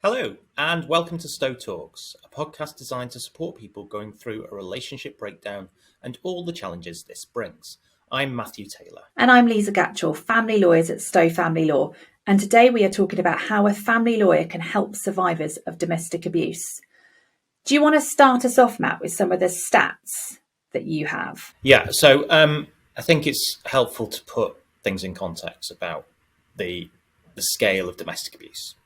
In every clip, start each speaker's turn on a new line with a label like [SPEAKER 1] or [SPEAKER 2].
[SPEAKER 1] Hello, and welcome to Stowe Talks, a podcast designed to support people going through a relationship breakdown and all the challenges this brings. I'm Matthew Taylor.
[SPEAKER 2] And I'm Liza Gatchell, family lawyers at Stowe Family Law. And today we are talking about how a family lawyer can help survivors of domestic abuse. Do you want to start us off, Matt, with some of the stats that you have?
[SPEAKER 1] Yeah, so I think it's helpful to put things in context about the scale of domestic abuse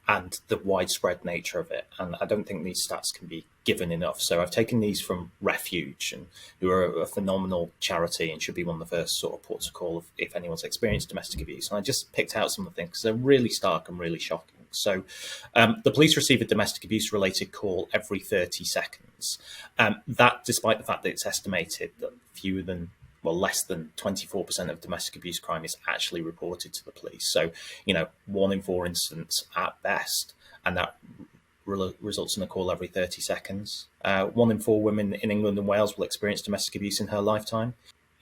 [SPEAKER 1] and the widespread nature of it. And I don't think these stats can be given enough. So I've taken these from Refuge, and who are a phenomenal charity and should be one of the first sort of ports of call if anyone's experienced domestic abuse. And I just picked out some of the things because they're really stark and really shocking. So the police receive a domestic abuse related call every 30 seconds. That, despite the fact that it's estimated that less than 24% of domestic abuse crime is actually reported to the police. So, 1 in 4 incidents at best, and that results in a call every 30 seconds. 1 in 4 women in England and Wales will experience domestic abuse in her lifetime.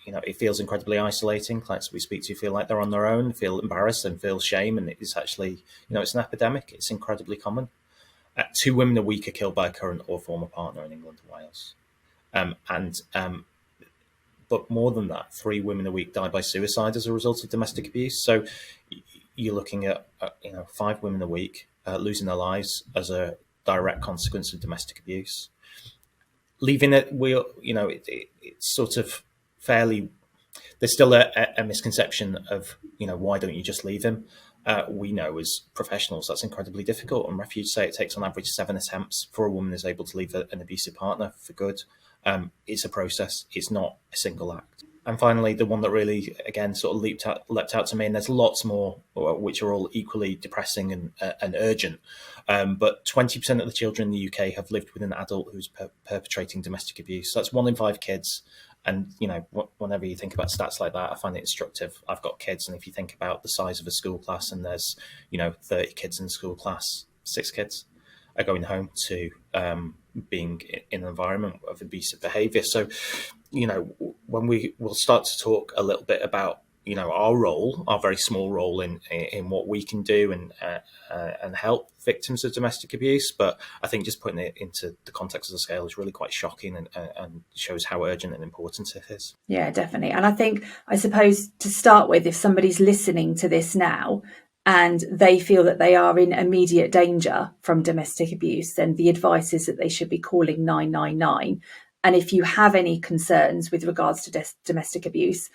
[SPEAKER 1] It feels incredibly isolating. Clients we speak to feel like they're on their own, feel embarrassed and feel shame. And it's actually, it's an epidemic. It's incredibly common. 2 women a week are killed by a current or former partner in England and Wales. But more than that, 3 women a week die by suicide as a result of domestic abuse. So you're looking at 5 women a week losing their lives as a direct consequence of domestic abuse. Leaving it, it's sort of fairly. There's still a misconception of why don't you just leave him? We know as professionals that's incredibly difficult, and Refuge say it takes on average 7 attempts for a woman is able to leave an abusive partner for good. It's a process. It's not a single act. And finally, the one that really, again, sort of leapt out to me, and there's lots more which are all equally depressing and urgent. But 20% of the children in the UK have lived with an adult who's perpetrating domestic abuse. So that's 1 in 5 kids. And, whenever you think about stats like that, I find it instructive. I've got kids, and if you think about the size of a school class and there's, 30 kids in the school class, 6 kids are going home to being in an environment of abusive behaviour. So, when we will start to talk a little bit about, our role, our very small role in what we can do and help victims of domestic abuse. But I think just putting it into the context of the scale is really quite shocking and shows how urgent and important it is.
[SPEAKER 2] Yeah, definitely. And I suppose to start with, if somebody's listening to this now and they feel that they are in immediate danger from domestic abuse, then the advice is that they should be calling 999. And if you have any concerns with regards to domestic abuse,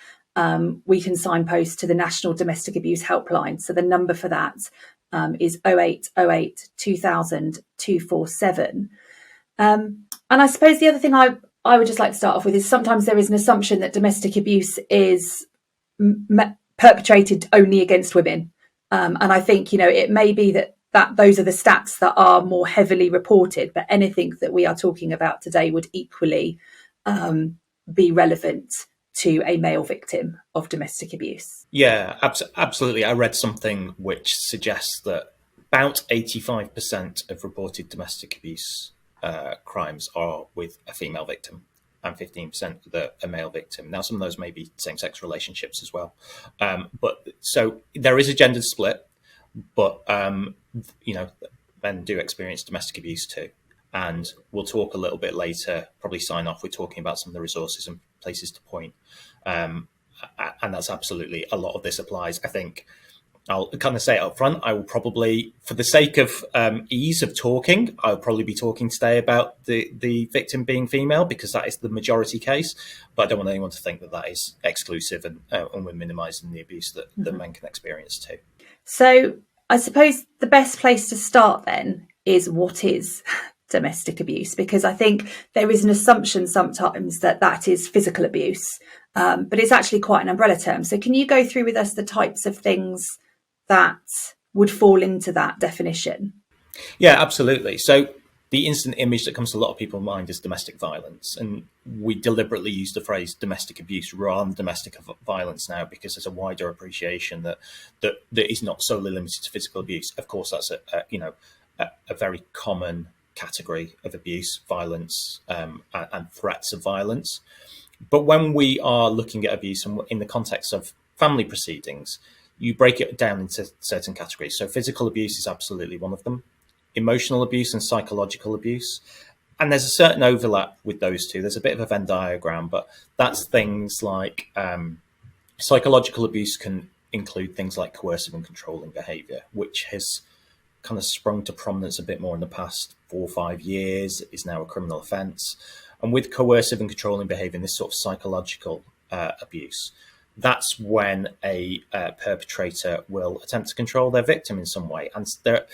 [SPEAKER 2] we can signpost to the National Domestic Abuse Helpline. So the number for that is 0808 2000 247. And I suppose the other thing I would just like to start off with is sometimes there is an assumption that domestic abuse is perpetrated only against women. And I think, it may be that those are the stats that are more heavily reported, but anything that we are talking about today would equally be relevant to a male victim of domestic abuse.
[SPEAKER 1] Yeah, absolutely. I read something which suggests that about 85% of reported domestic abuse crimes are with a female victim and 15% with a male victim. Now, some of those may be same-sex relationships as well. But so there is a gendered split, but, men do experience domestic abuse too. And we'll talk a little bit later, probably sign off with talking about some of the resources and places to point. And that's absolutely, a lot of this applies. I think I'll kind of say it up front. I will probably, for the sake of ease of talking, I'll probably be talking today about the victim being female because that is the majority case. But I don't want anyone to think that that is exclusive and we're minimising the abuse that men can experience too.
[SPEAKER 2] So I suppose the best place to start then is what is domestic abuse, because I think there is an assumption sometimes that is physical abuse, but it's actually quite an umbrella term. So can you go through with us the types of things that would fall into that definition?
[SPEAKER 1] Yeah, absolutely. So the instant image that comes to a lot of people's mind is domestic violence. And we deliberately use the phrase domestic abuse rather than domestic violence now because there's a wider appreciation that is not solely limited to physical abuse. Of course, that's a very common category of abuse, violence, and threats of violence. But when we are looking at abuse in the context of family proceedings, you break it down into certain categories. So physical abuse is absolutely one of them. emotional abuse and psychological abuse. And there's a certain overlap with those two. There's a bit of a Venn diagram, but that's things like psychological abuse can include things like coercive and controlling behaviour, which has kind of sprung to prominence a bit more in the past 4 or 5 years, is now a criminal offence. And with coercive and controlling behaviour and this sort of psychological abuse, that's when a perpetrator will attempt to control their victim in some way. And they're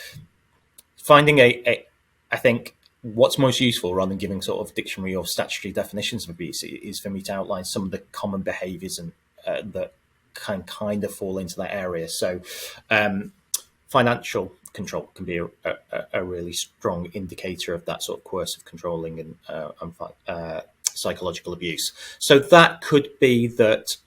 [SPEAKER 1] finding I think what's most useful, rather than giving sort of dictionary or statutory definitions of abuse, is for me to outline some of the common behaviours and that can kind of fall into that area. So financial control can be a really strong indicator of that sort of coercive, controlling and psychological abuse. So that could be that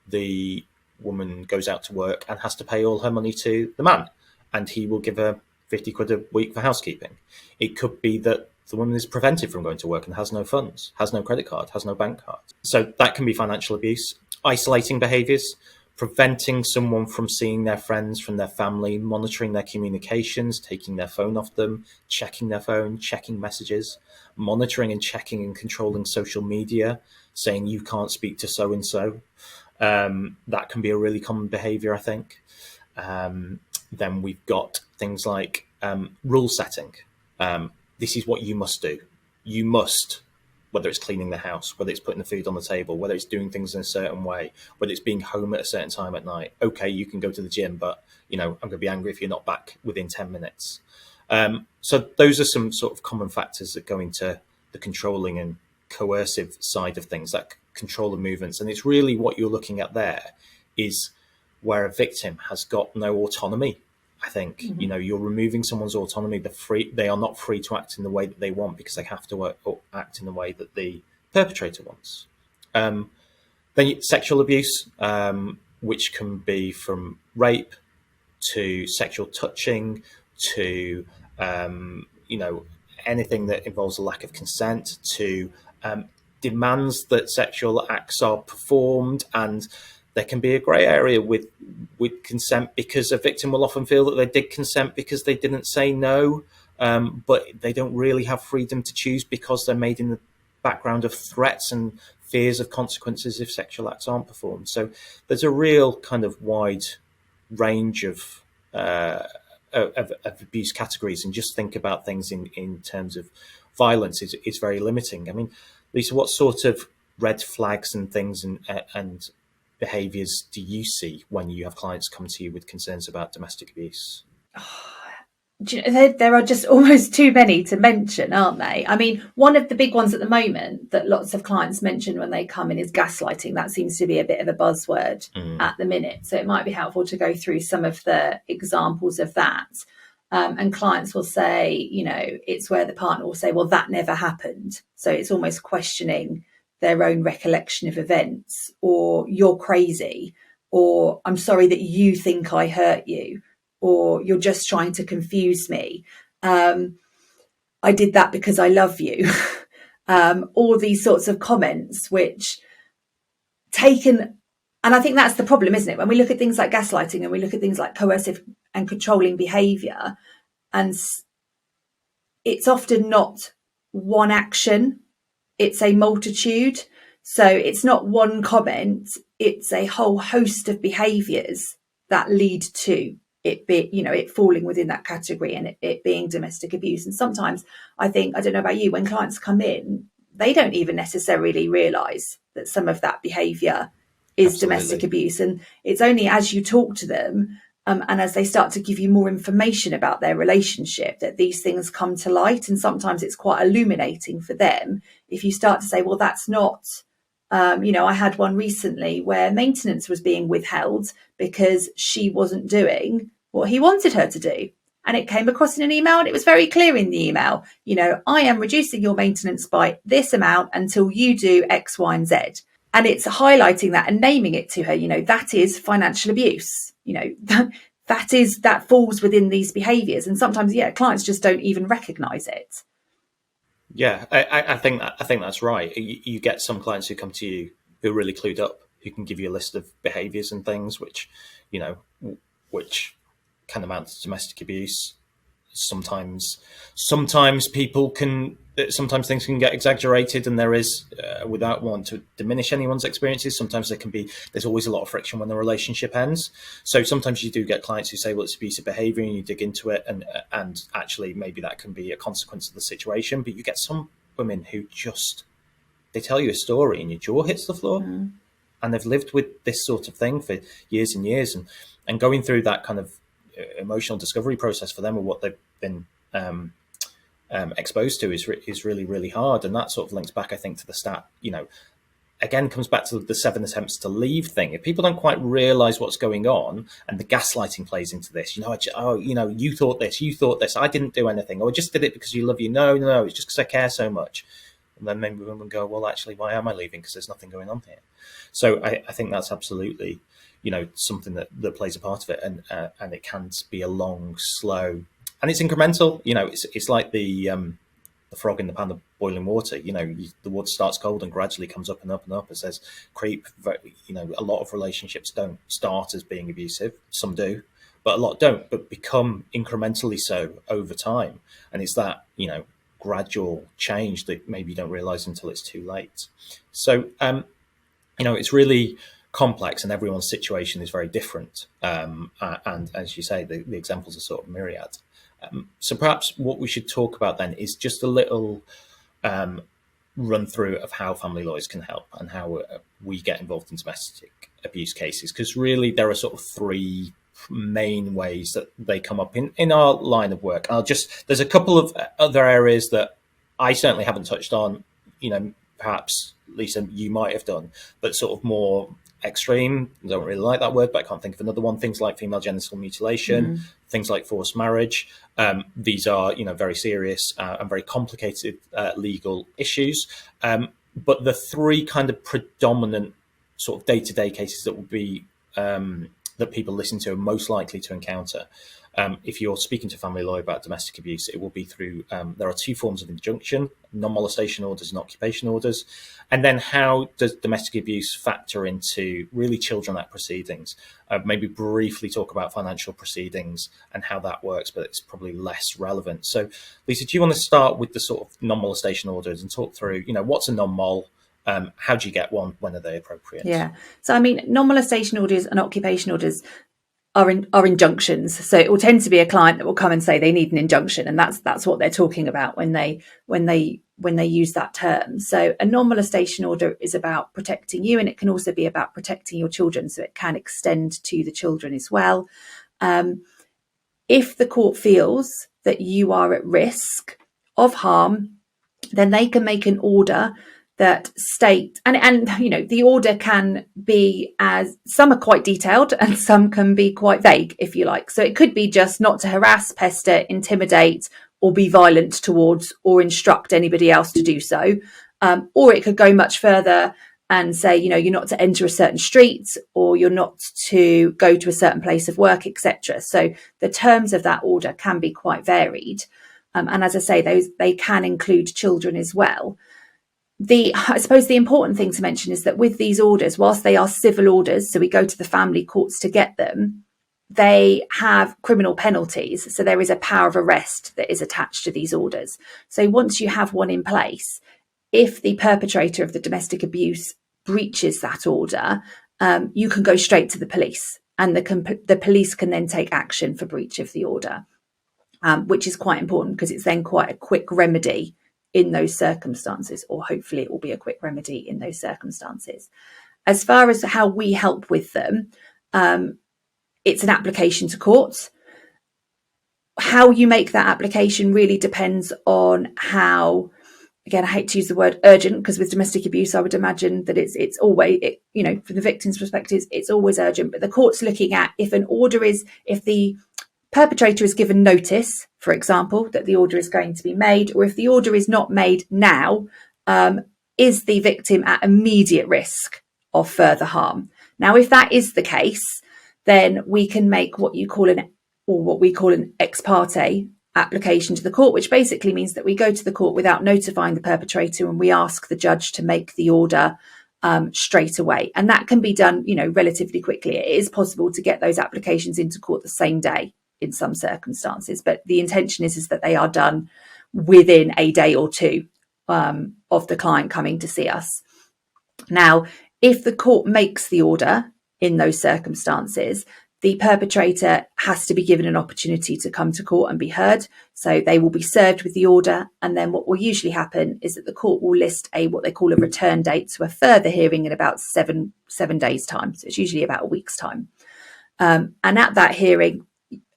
[SPEAKER 1] the woman goes out to work and has to pay all her money to the man, and he will give her 50 quid a week for housekeeping. It could be that the woman is prevented from going to work and has no funds, has no credit card, has no bank card. So that can be financial abuse. Isolating behaviours, preventing someone from seeing their friends, from their family, monitoring their communications, taking their phone off them, checking their phone, checking messages, monitoring and checking and controlling social media, saying you can't speak to so-and-so. That can be a really common behaviour, I think. Then we've got things like rule setting. This is what you must do. You must, whether it's cleaning the house, whether it's putting the food on the table, whether it's doing things in a certain way, whether it's being home at a certain time at night. Okay, you can go to the gym, but I'm going to be angry if you're not back within 10 minutes. So those are some sort of common factors that go into the controlling and coercive side of things, that control of movements. And it's really what you're looking at there is where a victim has got no autonomy. I think, you're removing someone's autonomy. They are not free to act in the way that they want because they have to act in the way that the perpetrator wants. Then sexual abuse, which can be from rape to sexual touching to, anything that involves a lack of consent, to demands that sexual acts are performed. And there can be a grey area with consent, because a victim will often feel that they did consent because they didn't say no, but they don't really have freedom to choose because they're made in the background of threats and fears of consequences if sexual acts aren't performed. So there's a real kind of wide range of abuse categories, and just think about things in terms of violence is very limiting. I mean, Lisa, what sort of red flags and things and behaviours do you see when you have clients come to you with concerns about domestic abuse?
[SPEAKER 2] There are just almost too many to mention, aren't they? I mean, one of the big ones at the moment that lots of clients mention when they come in is gaslighting. That seems to be a bit of a buzzword at the minute. So it might be helpful to go through some of the examples of that. And clients will say, it's where the partner will say, well, that never happened. So it's almost questioning their own recollection of events, or you're crazy, or I'm sorry that you think I hurt you, or you're just trying to confuse me. I did that because I love you. All these sorts of comments, which taken, and I think that's the problem, isn't it? When we look at things like gaslighting and we look at things like coercive and controlling behaviour, and it's often not one action, it's a multitude. So it's not one comment, it's a whole host of behaviours that lead to it it falling within that category and it being domestic abuse. And sometimes I think, I don't know about you, when clients come in, they don't even necessarily realise that some of that behaviour is domestic abuse. And it's only as you talk to them and as they start to give you more information about their relationship that these things come to light. And sometimes it's quite illuminating for them if you start to say, well, that's not, I had one recently where maintenance was being withheld because she wasn't doing what he wanted her to do. And it came across in an email, and it was very clear in the email, I am reducing your maintenance by this amount until you do X, Y, and Z. And it's highlighting that and naming it to her, that is financial abuse, that falls within these behaviours. And sometimes, clients just don't even recognise it.
[SPEAKER 1] Yeah, I think that's right. You get some clients who come to you who are really clued up, who can give you a list of behaviours and things which can amount to domestic abuse. sometimes people can, sometimes things can get exaggerated, and there is, without wanting to diminish anyone's experiences, sometimes there's always a lot of friction when the relationship ends. So sometimes you do get clients who say, well, it's abusive behavior, and you dig into it, and actually maybe that can be a consequence of the situation. But you get some women who just, they tell you a story and your jaw hits the floor. And they've lived with this sort of thing for years and years, and going through that kind of emotional discovery process for them, or what they've been exposed to, is really, really hard. And that sort of links back, I think, to the stat, again, comes back to the 7 attempts to leave thing. If people don't quite realize what's going on, and the gaslighting plays into this, you thought this, I didn't do anything, or I just did it because you love you. No, it's just because I care so much. And then maybe women go, well, actually, why am I leaving? Because there's nothing going on here. So I think that's absolutely, something that plays a part of it, and it can be a long, slow, and it's incremental. It's like the frog in the pan of boiling water. The water starts cold and gradually comes up and up and up. It says creep. A lot of relationships don't start as being abusive. Some do, but a lot don't. But become incrementally so over time, and it's that gradual change that maybe you don't realize until it's too late. So it's really complex, and everyone's situation is very different. And as you say, the examples are sort of myriad. So perhaps what we should talk about then is just a little run through of how family lawyers can help, and how we get involved in domestic abuse cases. Because really there are sort of 3 main ways that they come up in our line of work. There's a couple of other areas that I certainly haven't touched on, perhaps Lisa, you might have done, but sort of more extreme. I don't really like that word, but I can't think of another one. Things like female genital mutilation, things like forced marriage. These are, very serious and very complicated legal issues. But the 3 kind of predominant sort of day-to-day cases that would be that people listen to are most likely to encounter. If you're speaking to a family lawyer about domestic abuse, it will be through, there are 2 forms of injunction, non-molestation orders and occupation orders. And then how does domestic abuse factor into really Children Act proceedings? Maybe briefly talk about financial proceedings and how that works, but it's probably less relevant. So Lisa, do you want to start with the sort of non-molestation orders and talk through, what's a non-mol? How do you get one? When are they appropriate?
[SPEAKER 2] Yeah. So, non-molestation orders and occupation orders are injunctions. So it will tend to be a client that will come and say they need an injunction, and that's what they're talking about when they use that term. So a non-molestation order is about protecting you, and it can also be about protecting your children. So it can extend to the children as well. If the court feels that you are at risk of harm, then they can make an order that state, and the order can be, as some are quite detailed and some can be quite vague, if you like. So it could be just not to harass, pester, intimidate, or be violent towards or instruct anybody else to do so. Or it could go much further and say, you're not to enter a certain street, or you're not to go to a certain place of work, etc. So the terms of that order can be quite varied. And as I say, they can include children as well. I suppose the important thing to mention is that with these orders, whilst they are civil orders, so we go to the family courts to get them, they have criminal penalties. So there is a power of arrest that is attached to these orders. So once you have one in place, if the perpetrator of the domestic abuse breaches that order, you can go straight to the police, and the police can then take action for breach of the order, which is quite important because it's then quite a quick remedy in those circumstances, or hopefully it will be a quick remedy in those circumstances. As far as how we help with them, it's an application to court. How you make that application really depends on how, again, I hate to use the word urgent, because with domestic abuse, I would imagine that it's always, from the victim's perspective, it's always urgent. But the court's looking at if the perpetrator is given notice, for example, that the order is going to be made, or if the order is not made now, is the victim at immediate risk of further harm? Now, if that is the case, then we can make what we call an ex parte application to the court, which basically means that we go to the court without notifying the perpetrator, and we ask the judge to make the order straight away. And that can be done, relatively quickly. It is possible to get those applications into court the same day. in some circumstances, but the intention is that they are done within a day or two of the client coming to see us. Now, if the court makes the order in those circumstances, the perpetrator has to be given an opportunity to come to court and be heard. So they will be served with the order. And then what will usually happen is that the court will list what they call a return date, so a further hearing in about seven days' time. So it's usually about a week's time. And at that hearing,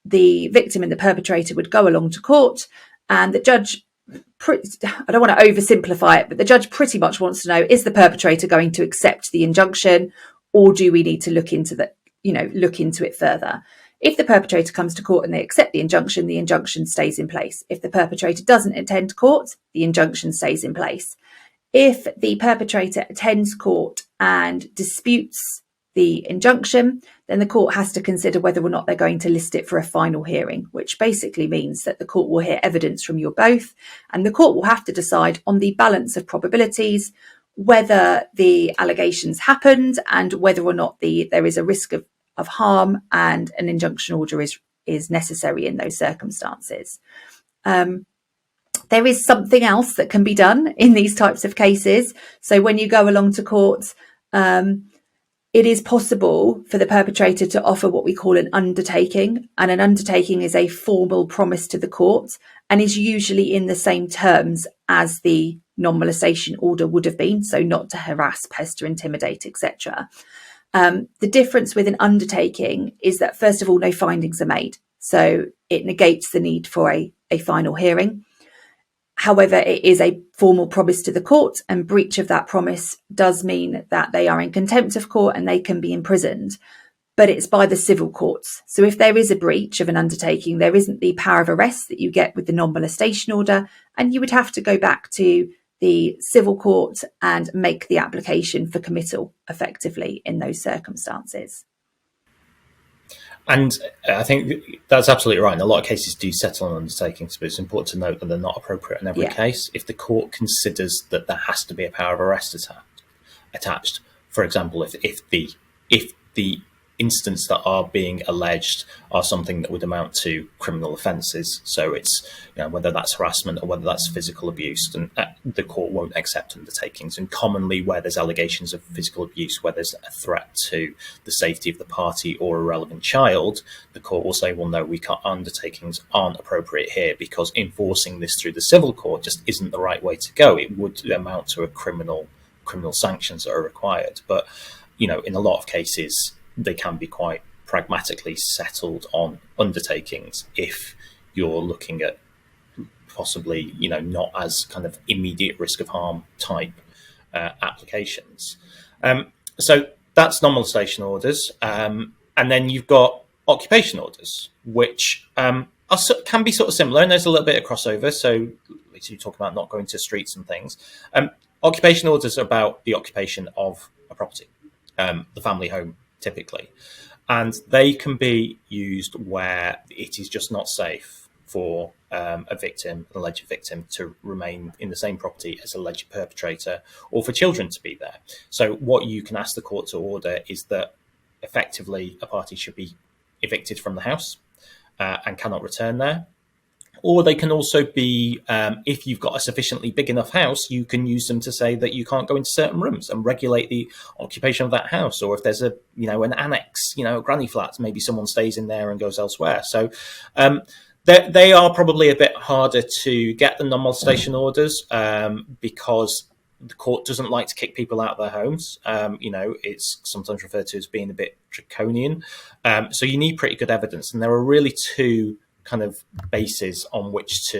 [SPEAKER 2] the victim and the perpetrator would go along to court, and the judge, I don't want to oversimplify it, but the judge pretty much wants to know, is the perpetrator going to accept the injunction, or do we need to look into it further? If the perpetrator comes to court and they accept the injunction stays in place. If the perpetrator doesn't attend court, the injunction stays in place. If the perpetrator attends court and disputes the injunction, then the court has to consider whether or not they're going to list it for a final hearing, which basically means that the court will hear evidence from you both, and the court will have to decide on the balance of probabilities whether the allegations happened and whether or not there is a risk of harm, and an injunction order is necessary in those circumstances. There is something else that can be done in these types of cases. So when you go along to court, it is possible for the perpetrator to offer what we call an undertaking. And an undertaking is a formal promise to the court and is usually in the same terms as the non-molestation order would have been. So not to harass, pester, intimidate, etc. The difference with an undertaking is that, first of all, no findings are made. So it negates the need for a final hearing. However, it is a formal promise to the court, and breach of that promise does mean that they are in contempt of court and they can be imprisoned, but it's by the civil courts. So if there is a breach of an undertaking, there isn't the power of arrest that you get with the non-molestation order, and you would have to go back to the civil court and make the application for committal effectively in those circumstances.
[SPEAKER 1] And I think that's absolutely right. And a lot of cases do settle on undertakings, but it's important to note that they're not appropriate in every case. If the court considers that there has to be a power of arrest attached, for example, if the incidents that are being alleged are something that would amount to criminal offences, so it's whether that's harassment or whether that's physical abuse, then the court won't accept undertakings. And commonly, where there's allegations of physical abuse, where there's a threat to the safety of the party or a relevant child, the court will say, well, no, undertakings aren't appropriate here, because enforcing this through the civil court just isn't the right way to go. It would amount to a criminal sanctions that are required. But in a lot of cases, they can be quite pragmatically settled on undertakings if you're looking at possibly, not as kind of immediate risk of harm type applications. So that's non-molestation orders. And then you've got occupation orders, which can be sort of similar, and there's a little bit of crossover. So you talk about not going to streets and things. Occupation orders are about the occupation of a property, the family home, typically, and they can be used where it is just not safe for an alleged victim, to remain in the same property as alleged perpetrator, or for children to be there. So what you can ask the court to order is that effectively a party should be evicted from the house and cannot return there. Or they can also be, if you've got a sufficiently big enough house, you can use them to say that you can't go into certain rooms and regulate the occupation of that house. Or if there's an annex, a granny flat, maybe someone stays in there and goes elsewhere. So they are probably a bit harder to get than non-molestation orders because the court doesn't like to kick people out of their homes. It's sometimes referred to as being a bit draconian. So you need pretty good evidence. And there are really two kind of bases on which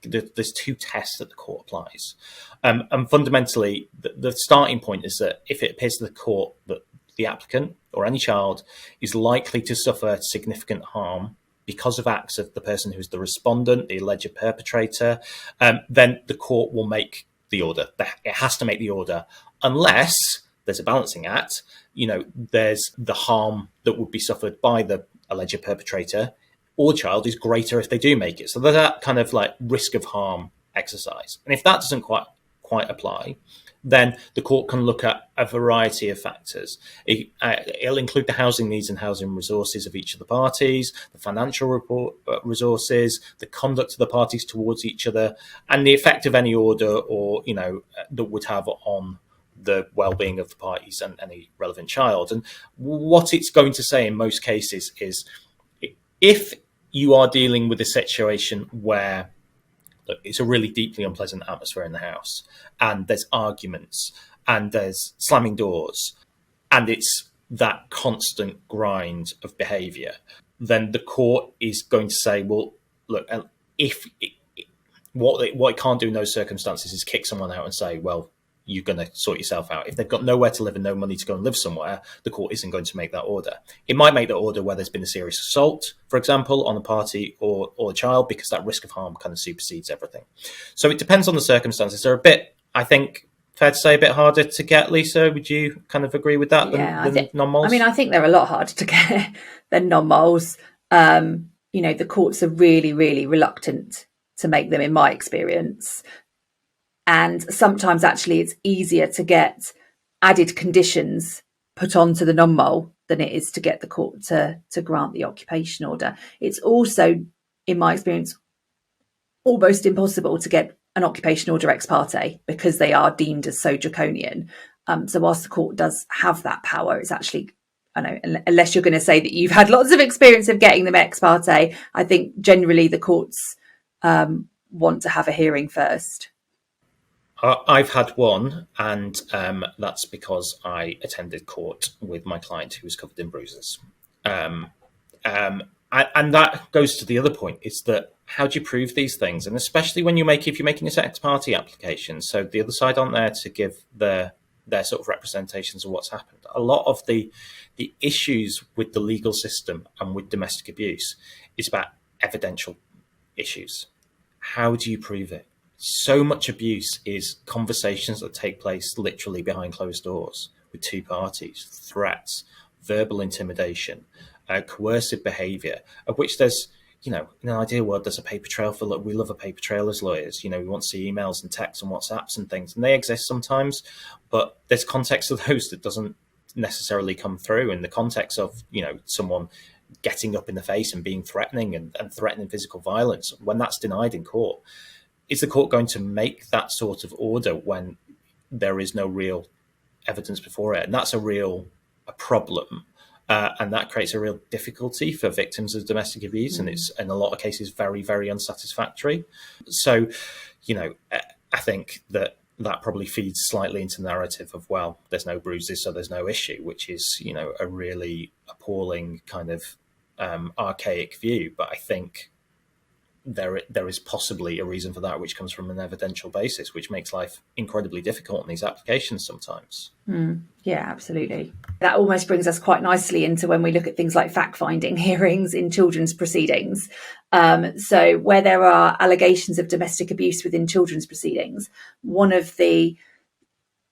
[SPEAKER 1] there's two tests that the court applies. And fundamentally, the starting point is that if it appears to the court that the applicant or any child is likely to suffer significant harm because of acts of the person who's the respondent, the alleged perpetrator, then the court will make the order. It has to make the order unless there's a balancing act. There's the harm that would be suffered by the alleged perpetrator or child is greater if they do make it. So there's that kind of like risk of harm exercise. And if that doesn't quite apply, then the court can look at a variety of factors. It'll include the housing needs and housing resources of each of the parties, the financial resources, the conduct of the parties towards each other, and the effect of any order or, that would have on the well-being of the parties and any relevant child. And what it's going to say in most cases is, if you are dealing with a situation where it's a really deeply unpleasant atmosphere in the house, and there's arguments, and there's slamming doors, and it's that constant grind of behaviour, then the court is going to say, well, look, if what it can't do in those circumstances is kick someone out and say, well, you're going to sort yourself out. If they've got nowhere to live and no money to go and live somewhere, the court isn't going to make that order. It might make that order where there's been a serious assault, for example, on a party or a child, because that risk of harm kind of supersedes everything. So it depends on the circumstances. They're a bit, I think, fair to say, a bit harder to get. Lisa, would you kind of agree with that than non-moles?
[SPEAKER 2] I mean, I think they're a lot harder to get than non-moles. The courts are really, really reluctant to make them, in my experience. And sometimes actually it's easier to get added conditions put onto the non-mole than it is to get the court to grant the occupation order. It's also, in my experience, almost impossible to get an occupation order ex parte, because they are deemed as so draconian. So whilst the court does have that power, it's actually, unless you're going to say that you've had lots of experience of getting them ex parte, I think generally the courts want to have a hearing first.
[SPEAKER 1] I've had one, and that's because I attended court with my client who was covered in bruises. And that goes to the other point, is that how do you prove these things? And especially when if you're making a ex parte application, so the other side aren't there to give their sort of representations of what's happened. A lot of the issues with the legal system and with domestic abuse is about evidential issues. How do you prove it? So much abuse is conversations that take place literally behind closed doors with two parties, threats, verbal intimidation, coercive behaviour, of which there's, in an ideal world, there's a paper trail for, we love a paper trail as lawyers. We want to see emails and texts and WhatsApps and things, and they exist sometimes, but there's context of those that doesn't necessarily come through in the context of, someone getting up in the face and being threatening and threatening physical violence. When that's denied in court, is the court going to make that sort of order when there is no real evidence before it? And that's a problem. And that creates a real difficulty for victims of domestic abuse. And it's, in a lot of cases, very, very unsatisfactory. So, I think that probably feeds slightly into the narrative of, well, there's no bruises, so there's no issue, which is, a really appalling kind of archaic view. But I think there is possibly a reason for that, which comes from an evidential basis, which makes life incredibly difficult in these applications sometimes.
[SPEAKER 2] Yeah, absolutely. That almost brings us quite nicely into when we look at things like fact-finding hearings in children's proceedings. So where there are allegations of domestic abuse within children's proceedings, one of the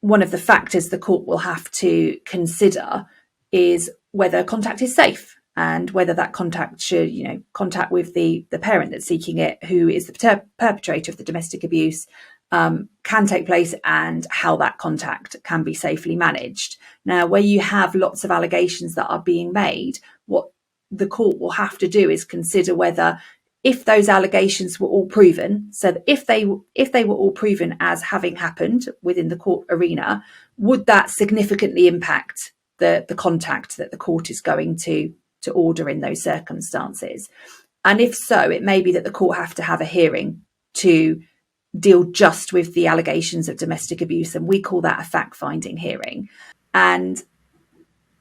[SPEAKER 2] factors the court will have to consider is whether contact is safe, and whether that contact should, contact with the parent that's seeking it, who is the perpetrator of the domestic abuse, can take place, and how that contact can be safely managed. Now, where you have lots of allegations that are being made, what the court will have to do is consider whether, if those allegations were all proven, so that if they were all proven as having happened within the court arena, would that significantly impact the contact that the court is going to order in those circumstances? And if so, it may be that the court have to have a hearing to deal just with the allegations of domestic abuse, and we call that a fact-finding hearing. And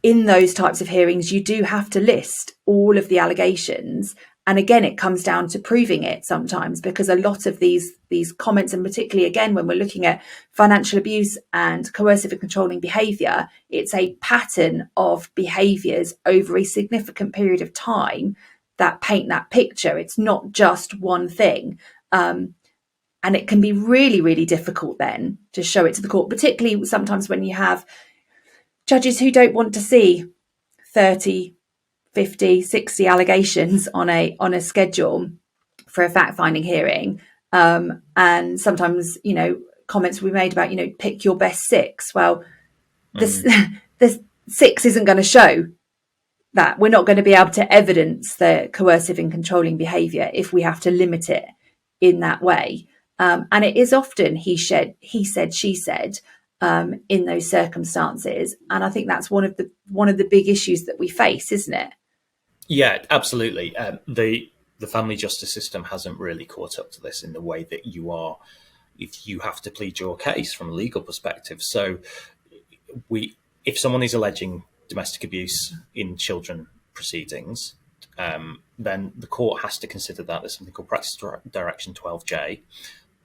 [SPEAKER 2] in those types of hearings, you do have to list all of the allegations. And again, it comes down to proving it sometimes, because a lot of these comments, and particularly again when we're looking at financial abuse and coercive and controlling behaviour, it's a pattern of behaviours over a significant period of time that paint that picture. It's not just one thing. And it can be really, really difficult then to show it to the court, particularly sometimes when you have judges who don't want to see 30, 50, 60 allegations on a schedule for a fact-finding hearing. And sometimes, comments we made about, pick your best six. Well, the six isn't going to show that. We're not going to be able to evidence the coercive and controlling behaviour if we have to limit it in that way. And it is often he said, she said, in those circumstances. And I think that's one of the big issues that we face, isn't it?
[SPEAKER 1] Yeah, absolutely. The family justice system hasn't really caught up to this in the way that if you have to plead your case from a legal perspective. So if someone is alleging domestic abuse in children proceedings, then the court has to consider that. There's something called Practice Direction 12J.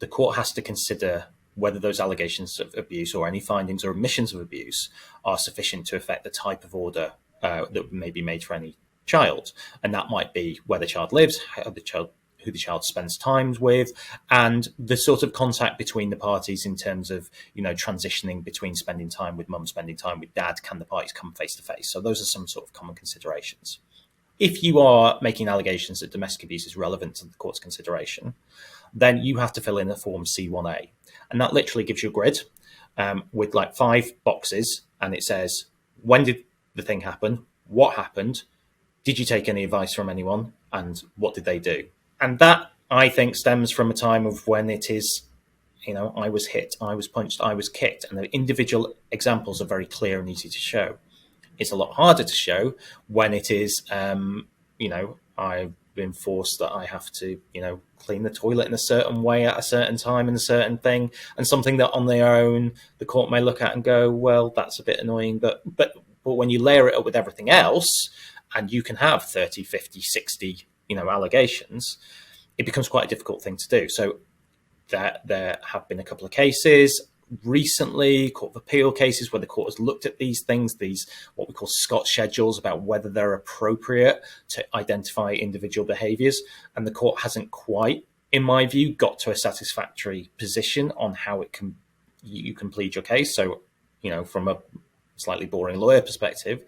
[SPEAKER 1] The court has to consider whether those allegations of abuse or any findings or admissions of abuse are sufficient to affect the type of order that may be made for any child. And that might be where the child lives, who the child spends time with, and the sort of contact between the parties in terms of, transitioning between spending time with mum, spending time with dad. Can the parties come face to face? So those are some sort of common considerations. If you are making allegations that domestic abuse is relevant to the court's consideration, then you have to fill in a form C1A. And that literally gives you a grid with like 5 boxes. And it says, when did the thing happen? What happened? Did you take any advice from anyone? And what did they do? And that, I think, stems from a time of when it is, I was hit, I was punched, I was kicked. And the individual examples are very clear and easy to show. It's a lot harder to show when it is, I've been forced that I have to, clean the toilet in a certain way at a certain time and a certain thing, and something that on their own the court may look at and go, well, that's a bit annoying. But when you layer it up with everything else, and you can have 30, 50, 60, allegations, it becomes quite a difficult thing to do. So there have been a couple of cases recently, Court of Appeal cases, where the court has looked at these things, these what we call Scott schedules, about whether they're appropriate to identify individual behaviours. And the court hasn't quite, in my view, got to a satisfactory position on how you can plead your case. So, from a slightly boring lawyer perspective,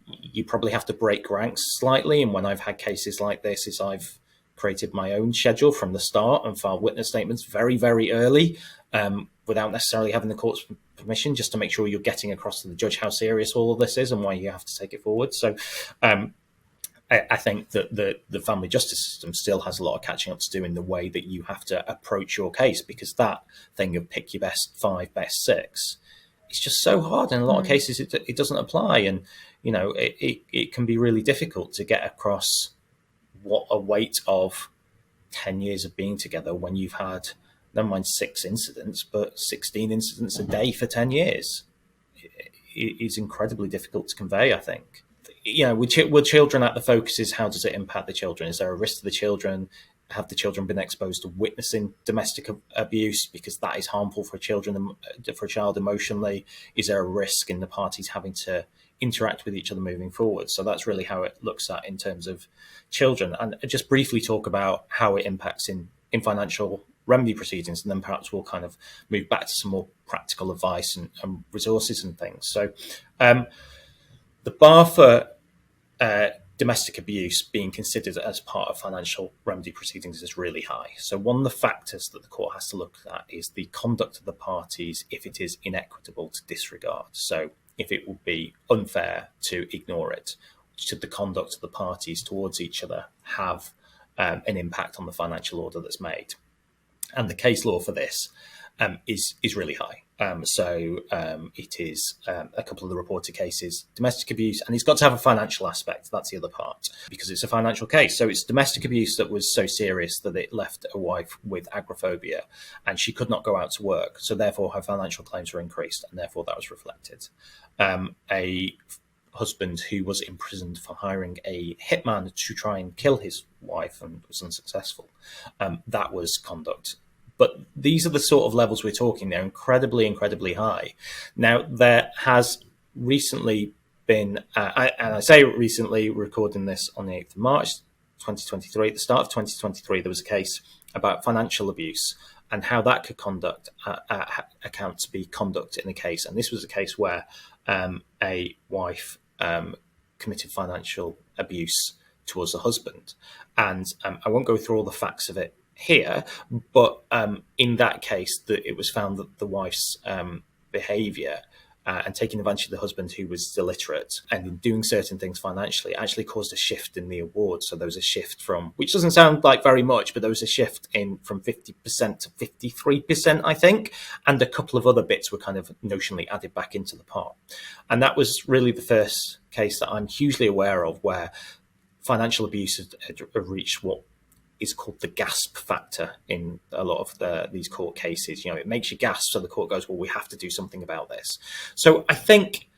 [SPEAKER 1] you probably have to break ranks slightly. And when I've had cases like this, is I've created my own schedule from the start and filed witness statements very, very early, without necessarily having the court's permission, just to make sure you're getting across to the judge how serious all of this is and why you have to take it forward. So I think that the family justice system still has a lot of catching up to do in the way that you have to approach your case, because that thing of pick your best 5, best 6, it's just so hard. In a lot of cases, it doesn't apply. And, it can be really difficult to get across what a weight of 10 years of being together when you've had, never mind 6 incidents, but 16 incidents a day for 10 years. It is incredibly difficult to convey, I think. With children at the focus is, how does it impact the children? Is there a risk to the children? Have the children been exposed to witnessing domestic abuse, because that is harmful for a child emotionally? Is there a risk in the parties having to interact with each other moving forward? So that's really how it looks at in terms of children. And just briefly talk about how it impacts in financial remedy proceedings, and then perhaps we'll kind of move back to some more practical advice and resources and things. So the bar for domestic abuse being considered as part of financial remedy proceedings is really high. So one of the factors that the court has to look at is the conduct of the parties, if it is inequitable to disregard. So if it would be unfair to ignore it, should the conduct of the parties towards each other have an impact on the financial order that's made? And the case law for this is really high. It is a couple of the reported cases, domestic abuse, and it's got to have a financial aspect. That's the other part, because it's a financial case. So it's domestic abuse that was so serious that it left a wife with agoraphobia, and she could not go out to work. So therefore her financial claims were increased, and therefore that was reflected. A husband who was imprisoned for hiring a hitman to try and kill his wife and was unsuccessful. That was conduct. But these are the sort of levels we're talking. They're incredibly, incredibly high. Now, there has recently been, and I say recently, recording this on the 8th of March, 2023, at the start of 2023, there was a case about financial abuse and how that could account to be conduct in a case. And this was a case where a wife committed financial abuse towards the husband. And I won't go through all the facts of it here, but in that case, that it was found that the wife's behaviour and taking advantage of the husband who was illiterate and in doing certain things financially actually caused a shift in the award. So there was a shift from, which doesn't sound like very much, but there was a shift in from 50% to 53%, I think, and a couple of other bits were kind of notionally added back into the pot. And that was really the first case that I'm hugely aware of where financial abuse had reached what is called the gasp factor in a lot of these court cases. It makes you gasp, so the court goes, well, we have to do something about this. So I think,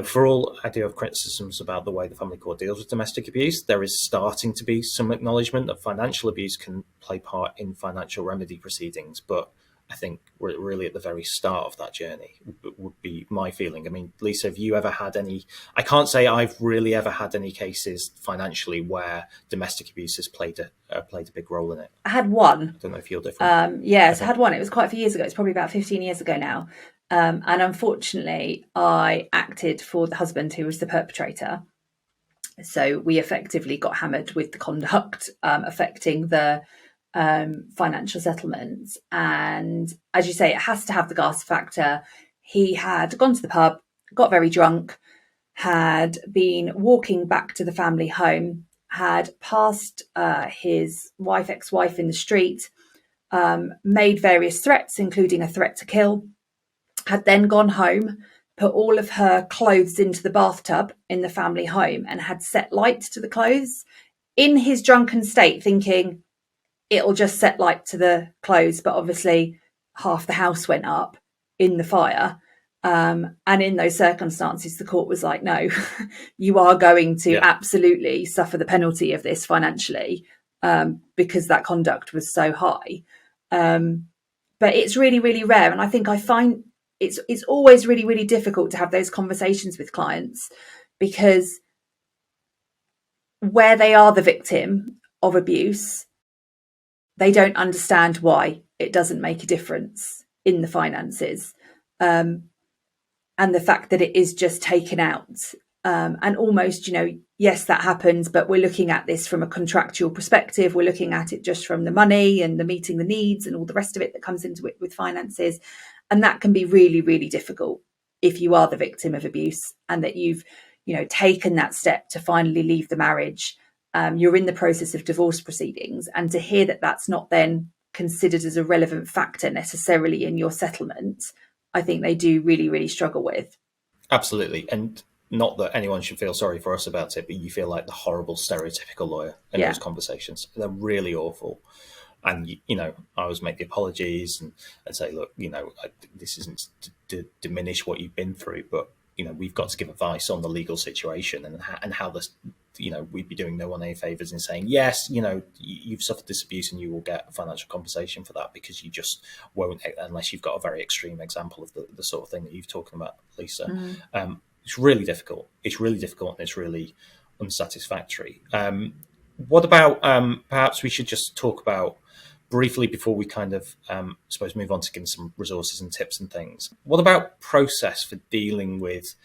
[SPEAKER 1] for all I do have criticisms about the way the family court deals with domestic abuse, there is starting to be some acknowledgement that financial abuse can play part in financial remedy proceedings, but I think we're really at the very start of that journey, would be my feeling. I mean, Lisa, have you ever had any, I can't say I've really ever had any cases financially where domestic abuse has played a big role in it.
[SPEAKER 2] I had one.
[SPEAKER 1] I don't know if you're different.
[SPEAKER 2] Yes, I had one. It was quite a few years ago. It's probably about 15 years ago now. And unfortunately, I acted for the husband who was the perpetrator. So we effectively got hammered with the conduct affecting the financial settlements. And as you say, it has to have the gasp factor. He had gone to the pub, got very drunk, had been walking back to the family home, had passed his ex-wife in the street, made various threats, including a threat to kill, had then gone home, put all of her clothes into the bathtub in the family home and had set light to the clothes in his drunken state, thinking it'll just set light to the clothes. But obviously half the house went up in the fire. And in those circumstances, the court was like, no, you are going to absolutely suffer the penalty of this financially because that conduct was so high. But it's really, really rare. And I think I find it's always really, really difficult to have those conversations with clients because where they are the victim of abuse, they don't understand why it doesn't make a difference in the finances. And the fact that it is just taken out and almost, yes, that happens, but we're looking at this from a contractual perspective. We're looking at it just from the money and the meeting the needs and all the rest of it that comes into it with finances. And that can be really, really difficult if you are the victim of abuse and that you've, taken that step to finally leave the marriage. You're in the process of divorce proceedings, and to hear that that's not then considered as a relevant factor necessarily in your settlement, I think they do really, really struggle with.
[SPEAKER 1] Absolutely. And not that anyone should feel sorry for us about it, but you feel like the horrible stereotypical lawyer in those conversations. They're really awful. And, I always make the apologies and say, look, this isn't to diminish what you've been through, but, we've got to give advice on the legal situation and how this, we'd be doing no one any favours in saying, yes, you've suffered this abuse and you will get financial compensation for that, because you just won't unless you've got a very extreme example of the sort of thing that you've talked about, Lisa. It's really difficult. It's really difficult and it's really unsatisfactory. What about, perhaps we should just talk about briefly before we kind of, suppose, move on to giving some resources and tips and things. What about process for dealing with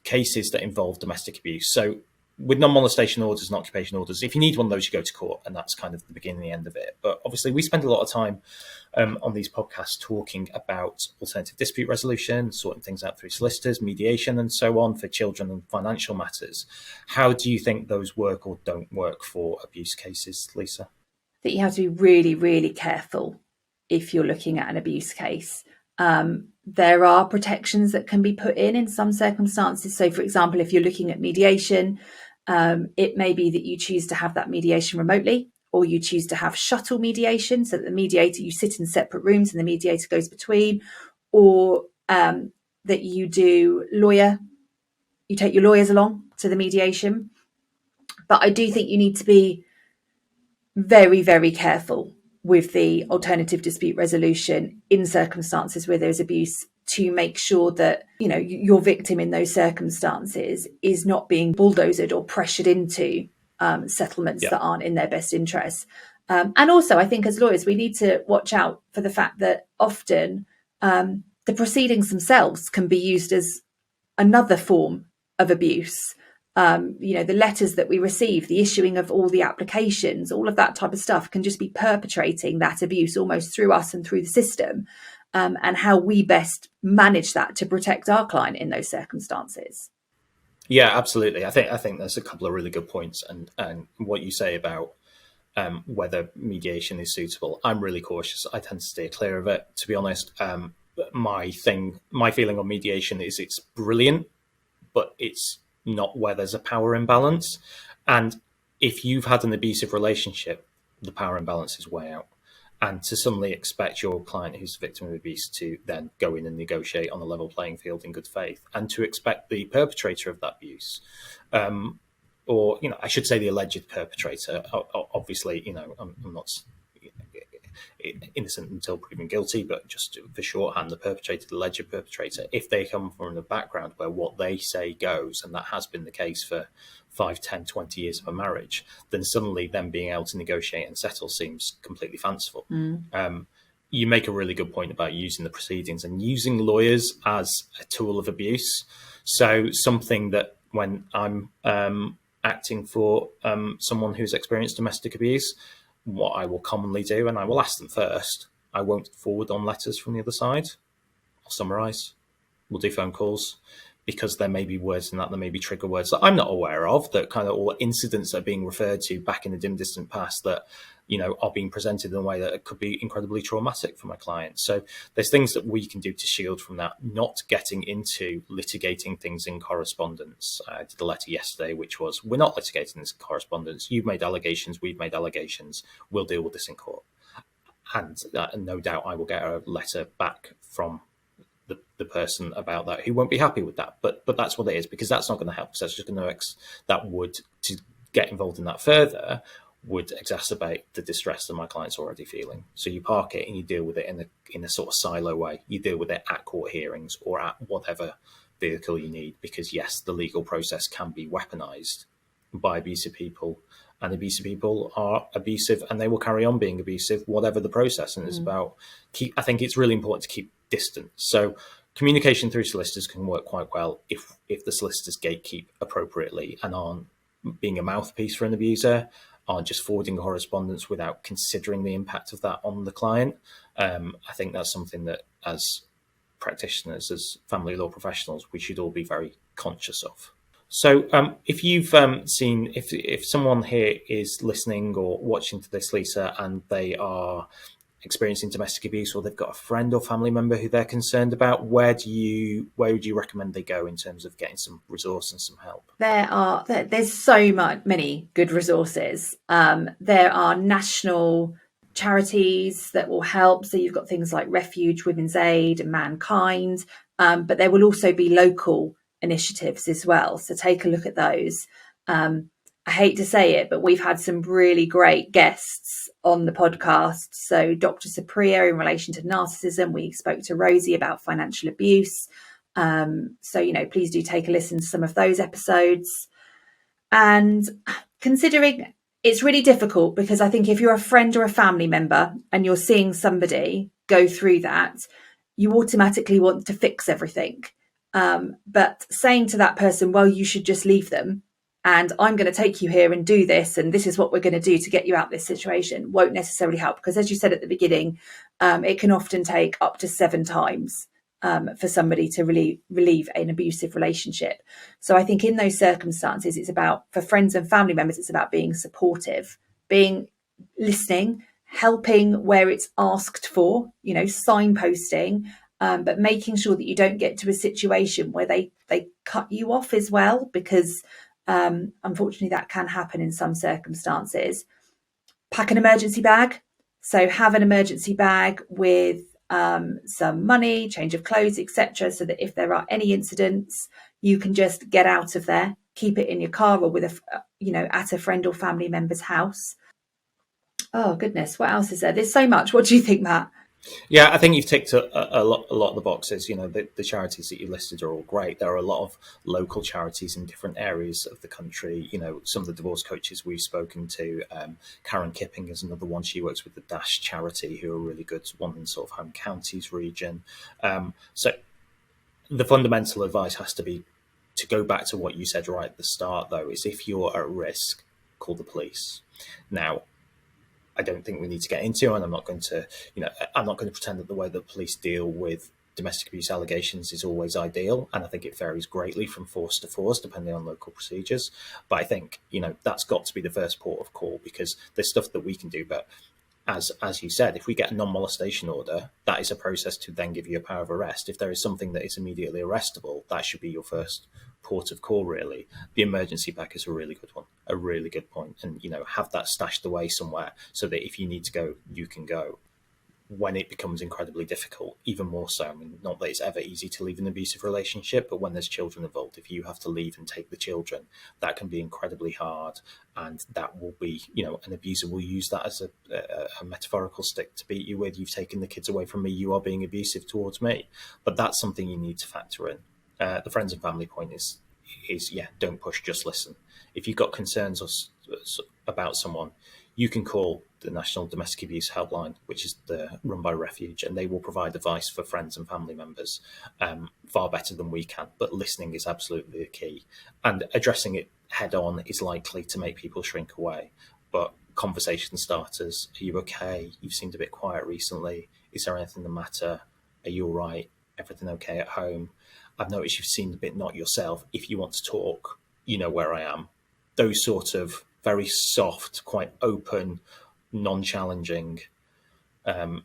[SPEAKER 1] cases that involve domestic abuse? So with non-molestation orders and occupation orders, if you need one of those, you go to court, and that's kind of the beginning and the end of it. But obviously we spend a lot of time on these podcasts talking about alternative dispute resolution, sorting things out through solicitors, mediation and so on for children and financial matters. How do you think those work or don't work for abuse cases, Lisa?
[SPEAKER 2] That you have to be really, really careful if you're looking at an abuse case. There are protections that can be put in some circumstances. So, for example, if you're looking at mediation, it may be that you choose to have that mediation remotely, or you choose to have shuttle mediation, so that the mediator, you sit in separate rooms and the mediator goes between, or that you take your lawyers along to the mediation. But I do think you need to be very, very careful with the alternative dispute resolution in circumstances where there's abuse, to make sure that, your victim in those circumstances is not being bulldozed or pressured into settlements that aren't in their best interests. And also, I think as lawyers, we need to watch out for the fact that often the proceedings themselves can be used as another form of abuse. The letters that we receive, the issuing of all the applications, all of that type of stuff can just be perpetrating that abuse almost through us and through the system, and how we best manage that to protect our client in those circumstances.
[SPEAKER 1] Yeah, absolutely. I think there's a couple of really good points, and what you say about whether mediation is suitable. I'm really cautious. I tend to steer clear of it, to be honest. My feeling on mediation is it's brilliant, but it's not where there's a power imbalance. And if you've had an abusive relationship, the power imbalance is way out. And to suddenly expect your client who's the victim of abuse to then go in and negotiate on a level playing field in good faith, and to expect the perpetrator of that abuse, or I should say the alleged perpetrator. Obviously, I'm not innocent until proven guilty, but just for shorthand, the perpetrator, the alleged perpetrator, if they come from a background where what they say goes, and that has been the case for 5, 10, 20 years of a marriage, then suddenly them being able to negotiate and settle seems completely fanciful. You make a really good point about using the proceedings and using lawyers as a tool of abuse. So something that when I'm acting for someone who's experienced domestic abuse, what I will commonly do, and I will ask them first, I won't forward on letters from the other side. I'll summarise. We'll do phone calls, because there may be words in that, there may be trigger words that I'm not aware of, that kind of all incidents that are being referred to back in the dim distant past that, are being presented in a way that could be incredibly traumatic for my client. So there's things that we can do to shield from that, not getting into litigating things in correspondence. I did a letter yesterday, which was, we're not litigating this in correspondence. You've made allegations, we've made allegations. We'll deal with this in court. And no doubt I will get a letter back from the person about that who won't be happy with that, but that's what it is, because that's not going to help. So that's just going to to get involved in that further would exacerbate the distress that my client's already feeling. So you park it and you deal with it in a sort of silo way. You deal with it at court hearings or at whatever vehicle you need, because yes, the legal process can be weaponized by abusive people, and abusive people are abusive and they will carry on being abusive, whatever the process. And it's about I think it's really important to keep distance. So communication through solicitors can work quite well if the solicitors gatekeep appropriately and aren't being a mouthpiece for an abuser, aren't just forwarding correspondence without considering the impact of that on the client. I think that's something that as practitioners, as family law professionals, we should all be very conscious of. So if you've seen, if someone here is listening or watching to this, Lisa, and they are experiencing domestic abuse, or they've got a friend or family member who they're concerned about, where would you recommend they go in terms of getting some resource and some help?
[SPEAKER 2] There's so many good resources. There are national charities that will help. So you've got things like Refuge, Women's Aid, and Mankind, but there will also be local initiatives as well. So take a look at those. I hate to say it, but we've had some really great guests on the podcast. So Dr. Sapria in relation to narcissism, we spoke to Rosie about financial abuse. So, please do take a listen to some of those episodes. And considering it's really difficult, because I think if you're a friend or a family member and you're seeing somebody go through that, you automatically want to fix everything. But saying to that person, well, you should just leave them, and I'm going to take you here and do this, and this is what we're going to do to get you out of this situation, won't necessarily help. Because as you said at the beginning, it can often take up to 7 times for somebody to relieve an abusive relationship. So I think in those circumstances, it's about, for friends and family members, it's about being supportive, being listening, helping where it's asked for, signposting, but making sure that you don't get to a situation where they cut you off as well, because unfortunately that can happen in some circumstances. Pack an emergency bag. So have an emergency bag with some money, change of clothes, etc., so that if there are any incidents, you can just get out of there, keep it in your car or with at a friend or family member's house. Oh goodness, what else is there? There's so much. What do you think, Matt?
[SPEAKER 1] Yeah, I think you've ticked a lot of the boxes. The charities that you listed are all great. There are a lot of local charities in different areas of the country. Some of the divorce coaches we've spoken to, Karen Kipping is another one. She works with the Dash charity, who are really good, one in sort of home counties region. So the fundamental advice has to be to go back to what you said right at the start, though, is if you're at risk, call the police. Now, I don't think we need to get into, and I'm not going to pretend that the way that police deal with domestic abuse allegations is always ideal, and I think it varies greatly from force to force depending on local procedures. But I think that's got to be the first port of call, because there's stuff that we can do. But as you said, if we get a non-molestation order, that is a process to then give you a power of arrest. If there is something that is immediately arrestable, that should be your first port of call, really. The emergency pack is a really good one, a really good point. And, have that stashed away somewhere so that if you need to go, you can go. When it becomes incredibly difficult, even more so. I mean, not that it's ever easy to leave an abusive relationship, but when there's children involved, if you have to leave and take the children, that can be incredibly hard. And that will be, an abuser will use that as a metaphorical stick to beat you with. You've taken the kids away from me, you are being abusive towards me. But that's something you need to factor in. The friends and family point is don't push, just listen. If you've got concerns about someone, you can call the National Domestic Abuse Helpline, which is run by Refuge, and they will provide advice for friends and family members far better than we can. But listening is absolutely the key. And addressing it head on is likely to make people shrink away. But conversation starters, are you okay? You've seemed a bit quiet recently. Is there anything the matter? Are you all right? Everything okay at home? I've noticed you've seemed a bit not yourself. If you want to talk, you know where I am. Those sort of very soft, quite open, non-challenging, and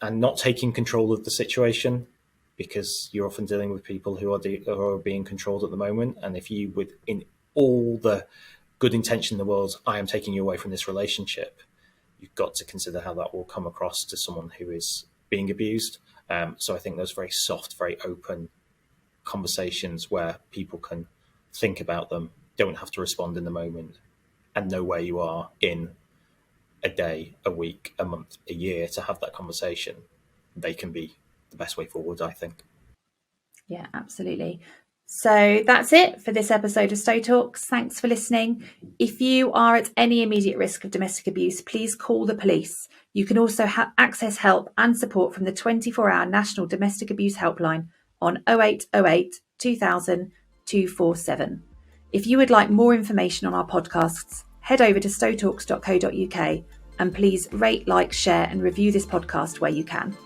[SPEAKER 1] not taking control of the situation, because you're often dealing with people who are being controlled at the moment. And if you, in all the good intention in the world, I am taking you away from this relationship, you've got to consider how that will come across to someone who is being abused. So I think those very soft, very open conversations where people can think about them, don't have to respond in the moment, and know where you are in a day, a week, a month, a year to have that conversation, they can be the best way forward, I think.
[SPEAKER 2] Yeah, absolutely. So that's it for this episode of Stowe Talks. Thanks for listening. If you are at any immediate risk of domestic abuse, please call the police. You can also access help and support from the 24-hour National Domestic Abuse Helpline on 0808 2000 247. If you would like more information on our podcasts, head over to stowtalks.co.uk and please rate, like, share and review this podcast where you can.